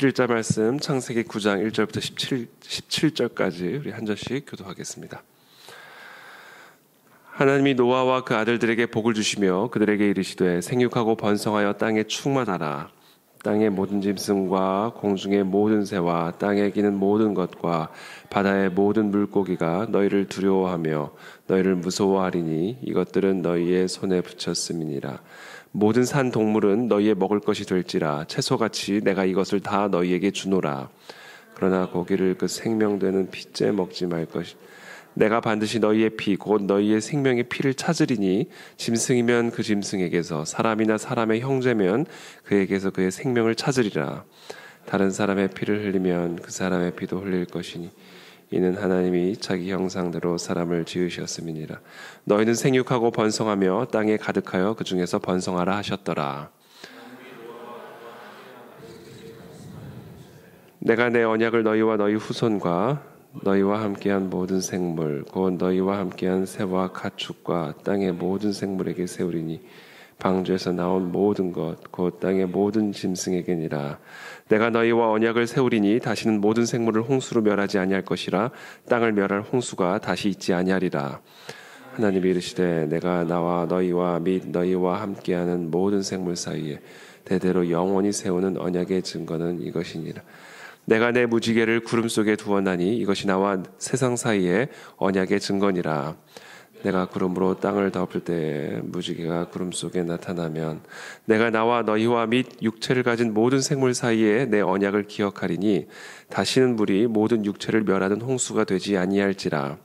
17일자 말씀 창세기 9장 1절부터 17절까지 우리 한 절씩 교도하겠습니다. 하나님이 노아와 그 아들들에게 복을 주시며 그들에게 이르시되 생육하고 번성하여 땅에 충만하라. 땅의 모든 짐승과 공중의 모든 새와 땅에 기는 모든 것과 바다의 모든 물고기가 너희를 두려워하며 너희를 무서워하리니 이것들은 너희의 손에 붙였음이니라. 모든 산 동물은 너희의 먹을 것이 될지라 채소같이 내가 이것을 다 너희에게 주노라. 그러나 고기를 그 생명되는 피째 먹지 말 것이 내가 반드시 너희의 피 곧 너희의 생명의 피를 찾으리니 짐승이면 그 짐승에게서 사람이나 사람의 형제면 그에게서 그의 생명을 찾으리라. 다른 사람의 피를 흘리면 그 사람의 피도 흘릴 것이니 이는 하나님이 자기 형상대로 사람을 지으셨음이니라. 너희는 생육하고 번성하며 땅에 가득하여 그 중에서 번성하라 하셨더라. 내가 내 언약을 너희와 너희 후손과 너희와 함께한 모든 생물 곧 너희와 함께한 새와 가축과 땅의 모든 생물에게 세우리니 방주에서 나온 모든 것 곧 땅의 모든 짐승에게니라. 내가 너희와 언약을 세우리니 다시는 모든 생물을 홍수로 멸하지 아니할 것이라. 땅을 멸할 홍수가 다시 있지 아니하리라. 하나님이 이르시되 내가 나와 너희와 및 너희와 함께하는 모든 생물 사이에 대대로 영원히 세우는 언약의 증거는 이것이니라. 내가 내 무지개를 구름 속에 두었나니 이것이 나와 세상 사이에 언약의 증거니라. 내가 구름으로 땅을 덮을 때에 무지개가 구름 속에 나타나면 내가 나와 너희와 및 육체를 가진 모든 생물 사이에 내 언약을 기억하리니 다시는 물이 모든 육체를 멸하는 홍수가 되지 아니할지라.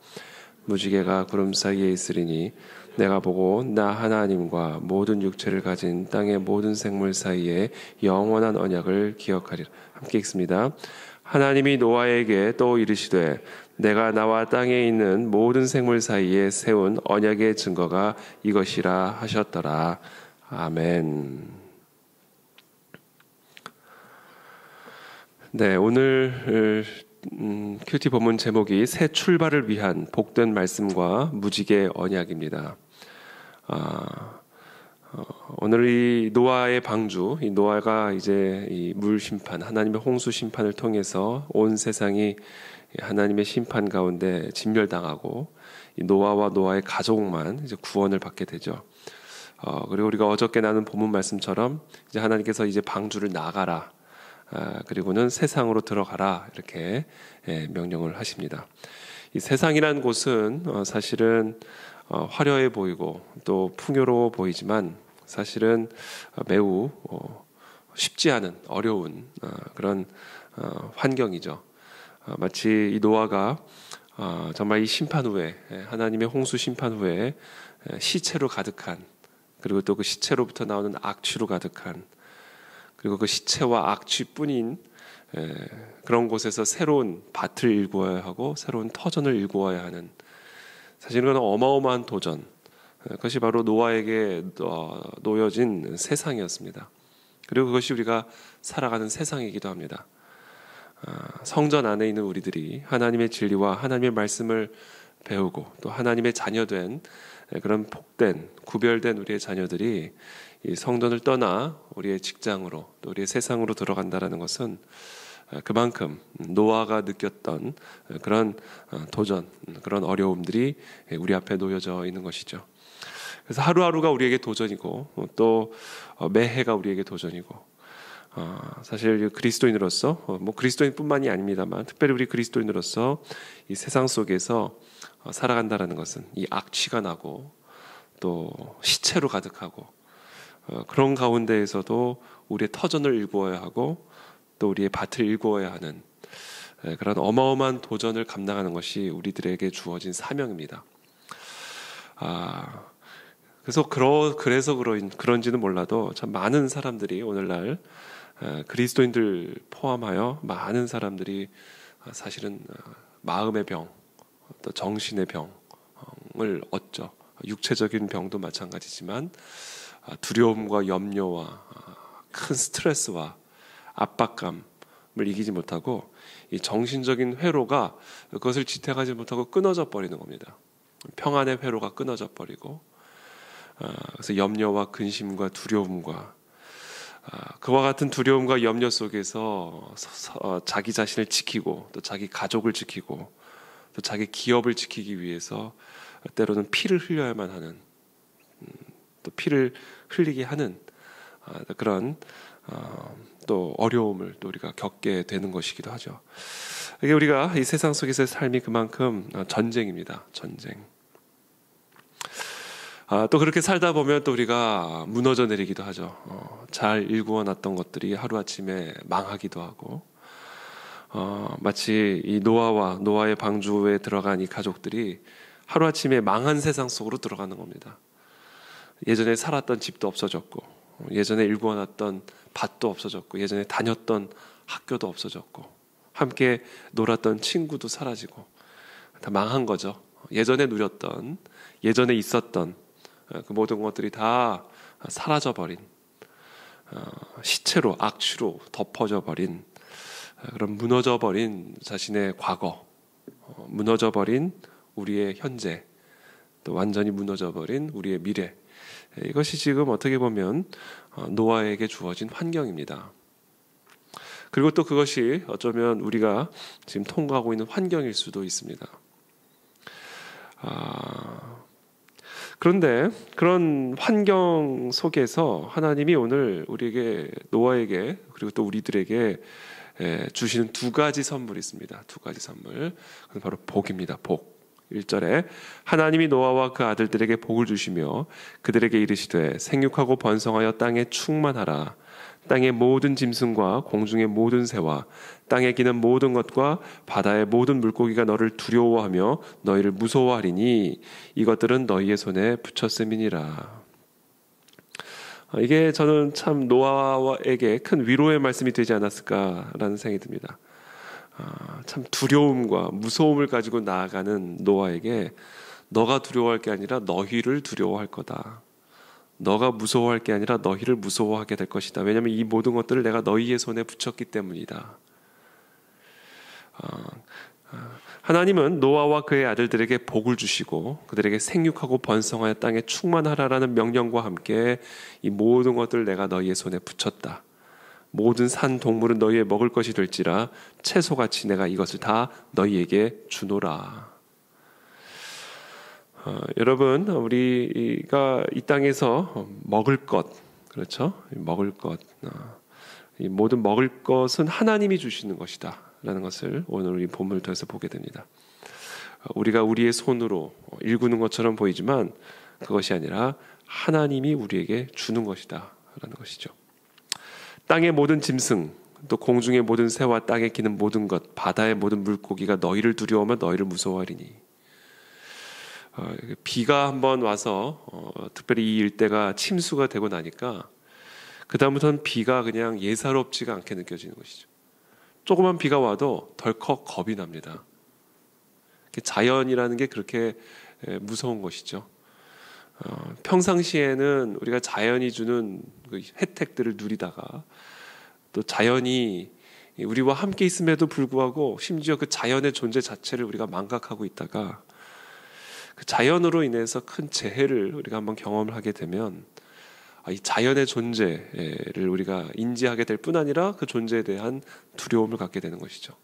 무지개가 구름 사이에 있으리니 내가 보고 나 하나님과 모든 육체를 가진 땅의 모든 생물 사이에 영원한 언약을 기억하리라. 함께 읽습니다. 하나님이 노아에게 또 이르시되 내가 나와 땅에 있는 모든 생물 사이에 세운 언약의 증거가 이것이라 하셨더라. 아멘. 네, 오늘 큐티 본문 제목이 새 출발을 위한 복된 말씀과 무지개 언약입니다. 오늘 이 노아의 방주, 이 노아가 이제 이 물 심판, 하나님의 홍수 심판을 통해서 온 세상이 하나님의 심판 가운데 진멸당하고 이 노아와 노아의 가족만 이제 구원을 받게 되죠. 그리고 우리가 어저께 나눈 본문 말씀처럼 이제 하나님께서 이제 방주를 나가라, 그리고는 세상으로 들어가라 이렇게 명령을 하십니다. 이 세상이라는 곳은 사실은 화려해 보이고 또 풍요로워 보이지만 사실은 매우 쉽지 않은 어려운 그런 환경이죠. 마치 이 노아가 정말 이 심판 후에 하나님의 홍수 심판 후에 시체로 가득한, 그리고 또 그 시체로부터 나오는 악취로 가득한, 그리고 그 시체와 악취뿐인 그런 곳에서 새로운 밭을 일구어야 하고 새로운 터전을 일구어야 하는, 사실은 그건 어마어마한 도전, 그것이 바로 노아에게 놓여진 세상이었습니다. 그리고 그것이 우리가 살아가는 세상이기도 합니다. 성전 안에 있는 우리들이 하나님의 진리와 하나님의 말씀을 배우고 또 하나님의 자녀된 그런 복된 구별된 우리의 자녀들이 이 성전을 떠나 우리의 직장으로 또 우리의 세상으로 들어간다는 것은 그만큼 노아가 느꼈던 그런 도전, 그런 어려움들이 우리 앞에 놓여져 있는 것이죠. 그래서 하루하루가 우리에게 도전이고 또 매해가 우리에게 도전이고, 사실 그리스도인으로서 뭐 그리스도인뿐만이 아닙니다만 특별히 우리 그리스도인으로서 이 세상 속에서 살아간다는 것은 이 악취가 나고 또 시체로 가득하고 그런 가운데에서도 우리의 터전을 일구어야 하고 또 우리의 밭을 일구어야 하는 그런 어마어마한 도전을 감당하는 것이 우리들에게 주어진 사명입니다. 그래서 그런지는 몰라도 참 많은 사람들이 오늘날 그리스도인들 포함하여 많은 사람들이 사실은 마음의 병, 또 정신의 병을 얻죠. 육체적인 병도 마찬가지지만 두려움과 염려와 큰 스트레스와 압박감을 이기지 못하고 이 정신적인 회로가 그것을 지탱하지 못하고 끊어져 버리는 겁니다. 평안의 회로가 끊어져 버리고, 그래서 염려와 근심과 두려움과 그와 같은 두려움과 염려 속에서 자기 자신을 지키고 또 자기 가족을 지키고 또 자기 기업을 지키기 위해서 때로는 피를 흘려야만 하는, 또 피를 흘리게 하는 그런 또 어려움을 또 우리가 겪게 되는 것이기도 하죠. 이게 우리가 이 세상 속에서의 삶이 그만큼 전쟁입니다. 전쟁. 또 그렇게 살다 보면 또 우리가 무너져 내리기도 하죠. 잘 일구어 놨던 것들이 하루아침에 망하기도 하고, 마치 이 노아의 방주에 들어간 이 가족들이 하루아침에 망한 세상 속으로 들어가는 겁니다. 예전에 살았던 집도 없어졌고, 예전에 일구어 놨던 밭도 없어졌고, 예전에 다녔던 학교도 없어졌고, 함께 놀았던 친구도 사라지고, 다 망한 거죠. 예전에 누렸던, 예전에 있었던 그 모든 것들이 다 사라져버린, 시체로, 악취로 덮어져버린, 그런 무너져버린 자신의 과거, 무너져버린 우리의 현재, 또 완전히 무너져버린 우리의 미래, 이것이 지금 어떻게 보면 노아에게 주어진 환경입니다. 그리고 또 그것이 어쩌면 우리가 지금 통과하고 있는 환경일 수도 있습니다. 그런데 그런 환경 속에서 하나님이 오늘 우리에게, 노아에게, 그리고 또 우리들에게 주시는 두 가지 선물이 있습니다. 두 가지 선물. 그건 바로 복입니다. 복. 1절에 하나님이 노아와 그 아들들에게 복을 주시며 그들에게 이르시되 생육하고 번성하여 땅에 충만하라. 땅의 모든 짐승과 공중의 모든 새와 땅에 기는 모든 것과 바다의 모든 물고기가 너를 두려워하며 너희를 무서워하리니 이것들은 너희의 손에 붙였음이니라. 이게 저는 참 노아에게 큰 위로의 말씀이 되지 않았을까라는 생각이 듭니다. 참 두려움과 무서움을 가지고 나아가는 노아에게 너가 두려워할 게 아니라 너희를 두려워할 거다. 너가 무서워할 게 아니라 너희를 무서워하게 될 것이다. 왜냐하면 이 모든 것들을 내가 너희의 손에 붙였기 때문이다. 하나님은 노아와 그의 아들들에게 복을 주시고 그들에게 생육하고 번성하여 땅에 충만하라라는 명령과 함께 이 모든 것들을 내가 너희의 손에 붙였다. 모든 산 동물은 너희의 먹을 것이 될지라 채소같이 내가 이것을 다 너희에게 주노라. 여러분, 우리가 이 땅에서 먹을 것, 그렇죠? 먹을 것, 이 모든 먹을 것은 하나님이 주시는 것이다 라는 것을 오늘 이 본문을 통해서 보게 됩니다. 우리가 우리의 손으로 일구는 것처럼 보이지만 그것이 아니라 하나님이 우리에게 주는 것이다 라는 것이죠. 땅의 모든 짐승, 또 공중의 모든 새와 땅에 기는 모든 것, 바다의 모든 물고기가 너희를 두려워하며 너희를 무서워하리니. 비가 한번 와서 특별히 이 일대가 침수가 되고 나니까 그 다음부터는 비가 그냥 예사롭지가 않게 느껴지는 것이죠. 조그만 비가 와도 덜컥 겁이 납니다. 자연이라는 게 그렇게 무서운 것이죠. 평상시에는 우리가 자연이 주는 그 혜택들을 누리다가 또 자연이 우리와 함께 있음에도 불구하고 심지어 그 자연의 존재 자체를 우리가 망각하고 있다가 그 자연으로 인해서 큰 재해를 우리가 한번 경험을 하게 되면 이 자연의 존재를 우리가 인지하게 될 뿐 아니라 그 존재에 대한 두려움을 갖게 되는 것이죠.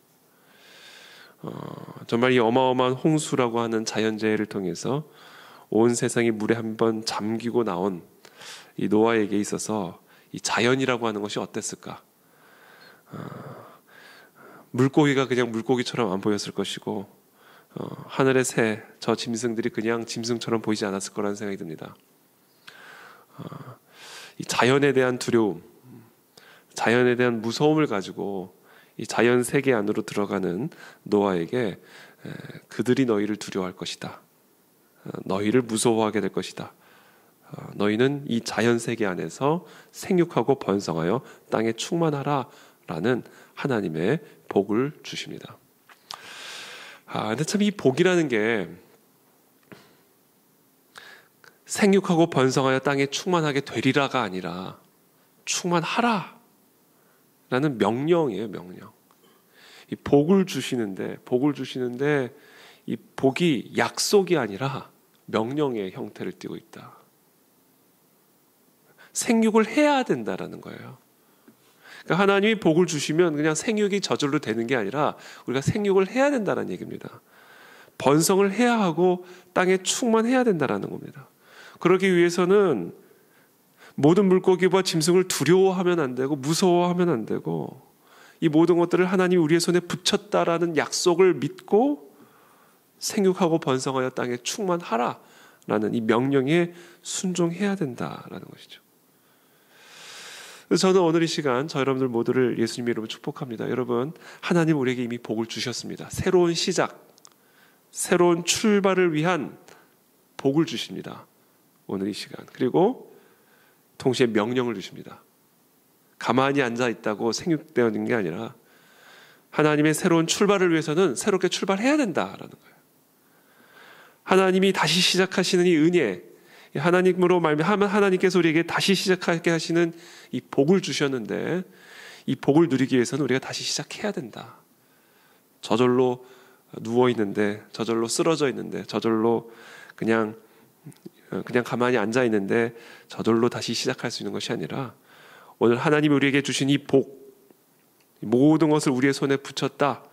정말 이 어마어마한 홍수라고 하는 자연재해를 통해서 온 세상이 물에 한번 잠기고 나온 이 노아에게 있어서 이 자연이라고 하는 것이 어땠을까? 물고기가 그냥 물고기처럼 안 보였을 것이고 하늘의 새, 저 짐승들이 그냥 짐승처럼 보이지 않았을 거라는 생각이 듭니다. 이 자연에 대한 두려움, 자연에 대한 무서움을 가지고 이 자연 세계 안으로 들어가는 노아에게 그들이 너희를 두려워할 것이다. 너희를 무서워하게 될 것이다. 너희는 이 자연 세계 안에서 생육하고 번성하여 땅에 충만하라 라는 하나님의 복을 주십니다. 근데 참 이 복이라는 게 생육하고 번성하여 땅에 충만하게 되리라가 아니라 충만하라 라는 명령이에요. 명령. 이 복을 주시는데 이 복이 약속이 아니라 명령의 형태를 띠고 있다. 생육을 해야 된다라는 거예요. 그러니까 하나님이 복을 주시면 그냥 생육이 저절로 되는 게 아니라 우리가 생육을 해야 된다는 얘기입니다. 번성을 해야 하고 땅에 충만해야 된다는 겁니다. 그러기 위해서는 모든 물고기와 짐승을 두려워하면 안 되고 무서워하면 안 되고 이 모든 것들을 하나님이 우리의 손에 붙였다라는 약속을 믿고 생육하고 번성하여 땅에 충만하라라는 이 명령에 순종해야 된다라는 것이죠. 그래서 저는 오늘 이 시간 저 여러분들 모두를 예수님 이름으로 축복합니다. 여러분, 하나님 우리에게 이미 복을 주셨습니다. 새로운 시작, 새로운 출발을 위한 복을 주십니다. 오늘 이 시간. 그리고 동시에 명령을 주십니다. 가만히 앉아 있다고 생육되어진 게 아니라 하나님의 새로운 출발을 위해서는 새롭게 출발해야 된다라는 거예요. 하나님이 다시 시작하시는 이 은혜, 하나님으로 말미암아 하나님께서 우리에게 다시 시작하게 하시는 이 복을 주셨는데 이 복을 누리기 위해서는 우리가 다시 시작해야 된다. 저절로 누워 있는데, 저절로 쓰러져 있는데, 저절로 그냥 가만히 앉아 있는데 저절로 다시 시작할 수 있는 것이 아니라 오늘 하나님이 우리에게 주신 이 복, 모든 것을 우리의 손에 붙였다.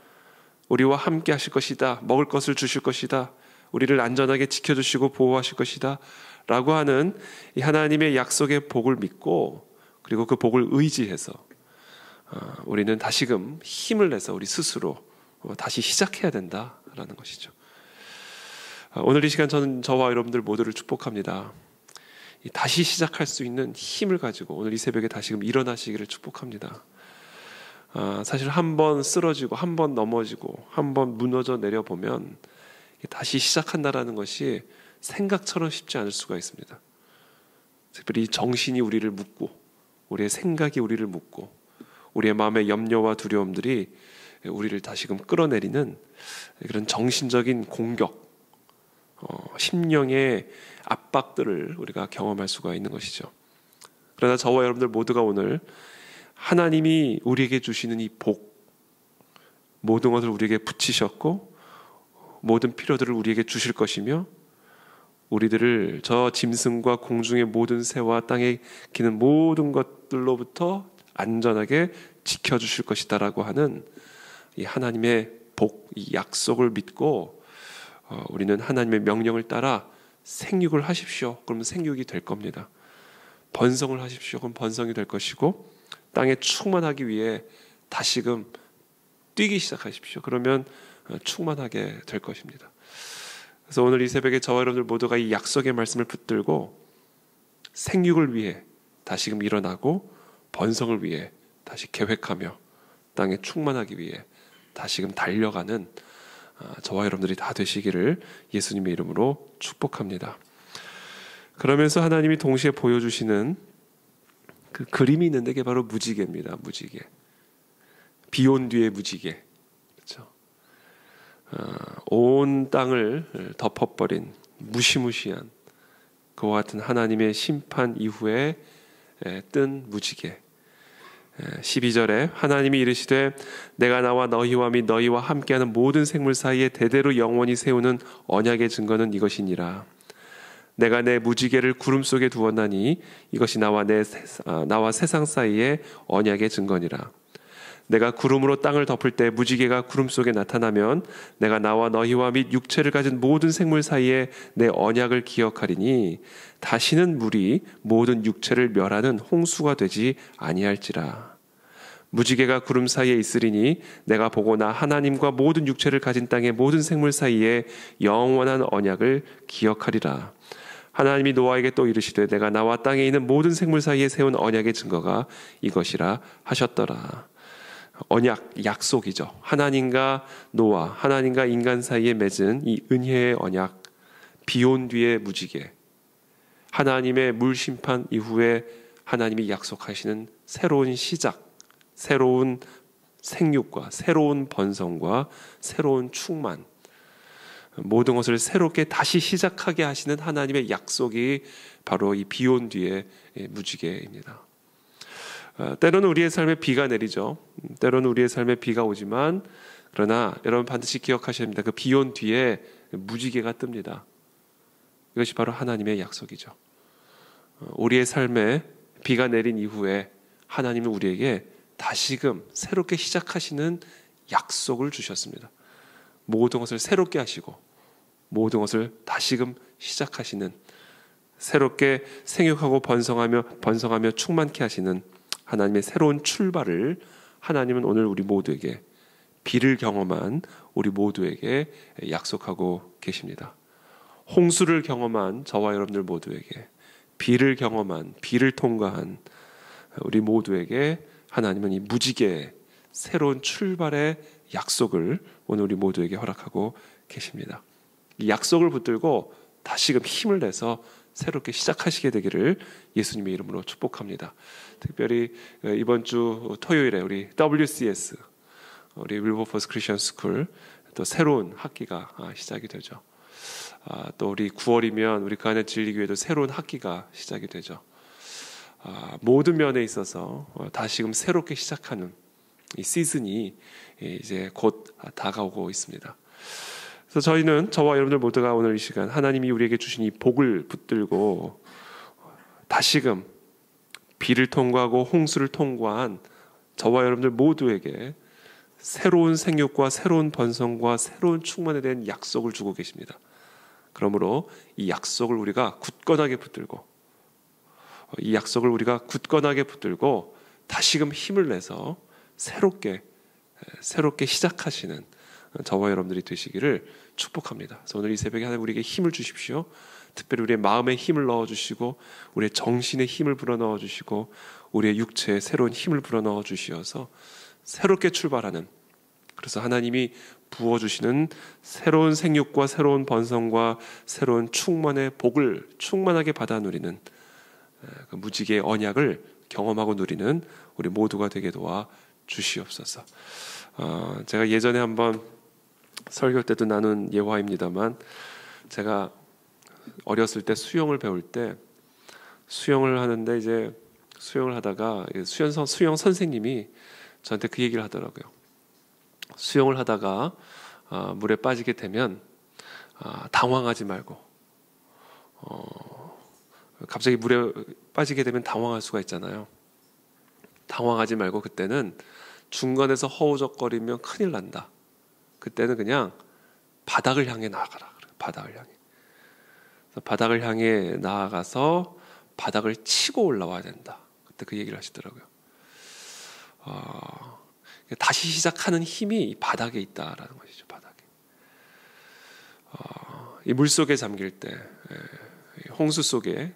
우리와 함께 하실 것이다. 먹을 것을 주실 것이다. 우리를 안전하게 지켜주시고 보호하실 것이다. 라고 하는 이 하나님의 약속의 복을 믿고 그리고 그 복을 의지해서 우리는 다시금 힘을 내서 우리 스스로 다시 시작해야 된다라는 것이죠. 오늘 이 시간 저는 저와 여러분들 모두를 축복합니다. 다시 시작할 수 있는 힘을 가지고 오늘 이 새벽에 다시금 일어나시기를 축복합니다. 사실 한 번 쓰러지고 한 번 넘어지고 한 번 무너져 내려보면 다시 시작한다라는 것이 생각처럼 쉽지 않을 수가 있습니다. 특별히 정신이 우리를 묶고 우리의 생각이 우리를 묶고 우리의 마음의 염려와 두려움들이 우리를 다시금 끌어내리는 그런 정신적인 공격, 심령의 압박들을 우리가 경험할 수가 있는 것이죠. 그러나 저와 여러분들 모두가 오늘 하나님이 우리에게 주시는 이 복, 모든 것을 우리에게 붙이셨고 모든 필요들을 우리에게 주실 것이며 우리들을 저 짐승과 공중의 모든 새와 땅에 기는 모든 것들로부터 안전하게 지켜주실 것이다라고 하는 이 하나님의 복, 이 약속을 믿고 우리는 하나님의 명령을 따라 생육을 하십시오. 그러면 생육이 될 겁니다. 번성을 하십시오. 그럼 번성이 될 것이고 땅에 충만하기 위해 다시금 뛰기 시작하십시오. 그러면 충만하게 될 것입니다. 그래서 오늘 이 새벽에 저와 여러분들 모두가 이 약속의 말씀을 붙들고 생육을 위해 다시금 일어나고 번성을 위해 다시 계획하며 땅에 충만하기 위해 다시금 달려가는 저와 여러분들이 다 되시기를 예수님의 이름으로 축복합니다. 그러면서 하나님이 동시에 보여주시는 그 그림이 있는데 그게 바로 무지개입니다. 무지개. 비 온 뒤의 무지개. 그렇죠? 온 땅을 덮어버린 무시무시한 그와 같은 하나님의 심판 이후에 뜬 무지개. 12절에 하나님이 이르시되 내가 나와 너희와 및 너희와 함께하는 모든 생물 사이에 대대로 영원히 세우는 언약의 증거는 이것이니라. 내가 내 무지개를 구름 속에 두었나니 이것이 나와 세상 사이의 언약의 증거니라. 내가 구름으로 땅을 덮을 때 무지개가 구름 속에 나타나면 내가 나와 너희와 및 육체를 가진 모든 생물 사이에 내 언약을 기억하리니 다시는 물이 모든 육체를 멸하는 홍수가 되지 아니할지라. 무지개가 구름 사이에 있으리니 내가 보고 나 하나님과 모든 육체를 가진 땅의 모든 생물 사이에 영원한 언약을 기억하리라. 하나님이 노아에게 또 이르시되 내가 나와 땅에 있는 모든 생물 사이에 세운 언약의 증거가 이것이라 하셨더라. 언약, 약속이죠. 하나님과 노아, 하나님과 인간 사이에 맺은 이 은혜의 언약, 비 온 뒤의 무지개, 하나님의 물심판 이후에 하나님이 약속하시는 새로운 시작, 새로운 생육과 새로운 번성과 새로운 충만, 모든 것을 새롭게 다시 시작하게 하시는 하나님의 약속이 바로 이 비 온 뒤의 무지개입니다. 때로는 우리의 삶에 비가 내리죠. 때로는 우리의 삶에 비가 오지만 그러나 여러분 반드시 기억하셔야 합니다. 그 비 온 뒤에 무지개가 뜹니다. 이것이 바로 하나님의 약속이죠. 우리의 삶에 비가 내린 이후에 하나님은 우리에게 다시금 새롭게 시작하시는 약속을 주셨습니다. 모든 것을 새롭게 하시고 모든 것을 다시금 시작하시는, 새롭게 생육하고 번성하며 충만케 하시는 하나님의 새로운 출발을 하나님은 오늘 우리 모두에게, 비를 경험한 우리 모두에게 약속하고 계십니다. 홍수를 경험한 저와 여러분들 모두에게, 비를 경험한, 비를 통과한 우리 모두에게 하나님은 이 무지개의 새로운 출발의 약속을 오늘 우리 모두에게 허락하고 계십니다. 이 약속을 붙들고 다시금 힘을 내서 새롭게 시작하시게 되기를 예수님의 이름으로 축복합니다. 특별히 이번 주 토요일에 우리 WCS, 우리 윌버포스 크리스천 스쿨 또 새로운 학기가 시작이 되죠. 또 우리 9월이면 우리 가네 진리교회도 새로운 학기가 시작이 되죠. 모든 면에 있어서 다시금 새롭게 시작하는 이 시즌이 이제 곧 다가오고 있습니다. 그래서 저와 여러분들 모두가 오늘 이 시간 하나님이 우리에게 주신 이 복을 붙들고 다시금 비를 통과하고 홍수를 통과한 저와 여러분들 모두에게 새로운 생육과 새로운 번성과 새로운 충만에 대한 약속을 주고 계십니다. 그러므로 이 약속을 우리가 굳건하게 붙들고, 이 약속을 우리가 굳건하게 붙들고 다시금 힘을 내서 새롭게 시작하시는 저와 여러분들이 되시기를 축복합니다. 그래서 오늘 이 새벽에 하나님 우리에게 힘을 주십시오. 특별히 우리의 마음에 힘을 넣어주시고 우리의 정신에 힘을 불어넣어 주시고 우리의 육체에 새로운 힘을 불어넣어 주시어서 새롭게 출발하는, 그래서 하나님이 부어주시는 새로운 생육과 새로운 번성과 새로운 충만의 복을 충만하게 받아 누리는 그 무지개의 언약을 경험하고 누리는 우리 모두가 되게 도와 주시옵소서. 제가 예전에 한번 설교 때도 나눈 예화입니다만, 제가 어렸을 때 수영을 배울 때 수영을 하는데 이제 수영을 하다가 수영 선생님이 저한테 그 얘기를 하더라고요. 수영을 하다가 물에 빠지게 되면 당황하지 말고, 갑자기 물에 빠지게 되면 당황할 수가 있잖아요. 당황하지 말고 그때는 중간에서 허우적거리면 큰일 난다. 그때는 그냥 바닥을 향해 나아가라. 바닥을 향해. 바닥을 향해 나아가서 바닥을 치고 올라와야 된다. 그때 그 얘기를 하시더라고요. 다시 시작하는 힘이 이 바닥에 있다라는 것이죠. 바닥에. 이 물속에 잠길 때, 홍수 속에,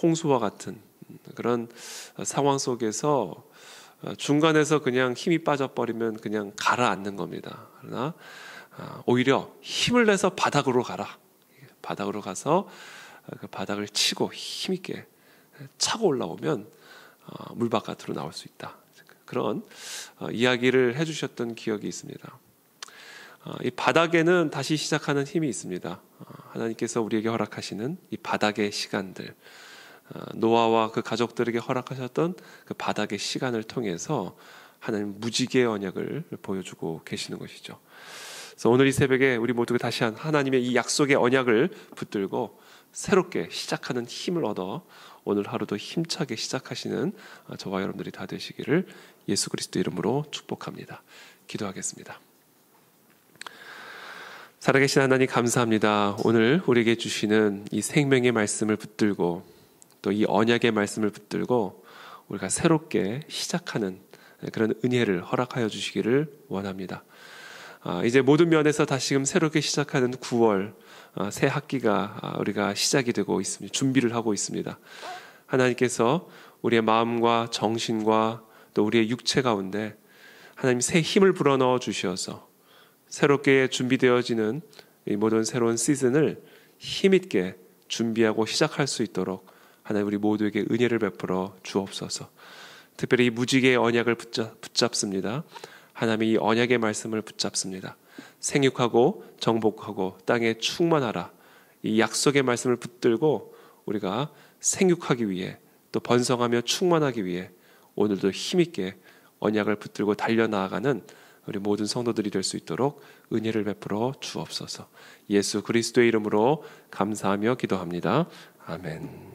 홍수와 같은 그런 상황 속에서 중간에서 그냥 힘이 빠져버리면 그냥 가라앉는 겁니다. 그러나 오히려 힘을 내서 바닥으로 가라. 바닥으로 가서 그 바닥을 치고 힘있게 차고 올라오면 물 바깥으로 나올 수 있다. 그런 이야기를 해주셨던 기억이 있습니다. 이 바닥에는 다시 시작하는 힘이 있습니다. 하나님께서 우리에게 허락하시는 이 바닥의 시간들, 노아와 그 가족들에게 허락하셨던 그 바닥의 시간을 통해서 하나님 무지개의 언약을 보여주고 계시는 것이죠. 그래서 오늘 이 새벽에 우리 모두가 다시 하나님의 이 약속의 언약을 붙들고 새롭게 시작하는 힘을 얻어 오늘 하루도 힘차게 시작하시는 저와 여러분들이 다 되시기를 예수 그리스도 이름으로 축복합니다. 기도하겠습니다. 살아계신 하나님 감사합니다. 오늘 우리에게 주시는 이 생명의 말씀을 붙들고 또 이 언약의 말씀을 붙들고 우리가 새롭게 시작하는 그런 은혜를 허락하여 주시기를 원합니다. 이제 모든 면에서 다시금 새롭게 시작하는 9월 새 학기가 우리가 시작이 되고 있습니다. 준비를 하고 있습니다. 하나님께서 우리의 마음과 정신과 또 우리의 육체 가운데 하나님 새 힘을 불어넣어 주셔서 새롭게 준비되어지는 이 모든 새로운 시즌을 힘있게 준비하고 시작할 수 있도록 하나님 우리 모두에게 은혜를 베풀어 주옵소서. 특별히 이 무지개의 언약을 붙잡습니다. 하나님의 이 언약의 말씀을 붙잡습니다. 생육하고 정복하고 땅에 충만하라. 이 약속의 말씀을 붙들고 우리가 생육하기 위해 또 번성하며 충만하기 위해 오늘도 힘있게 언약을 붙들고 달려나아가는 우리 모든 성도들이 될 수 있도록 은혜를 베풀어 주옵소서. 예수 그리스도의 이름으로 감사하며 기도합니다. 아멘.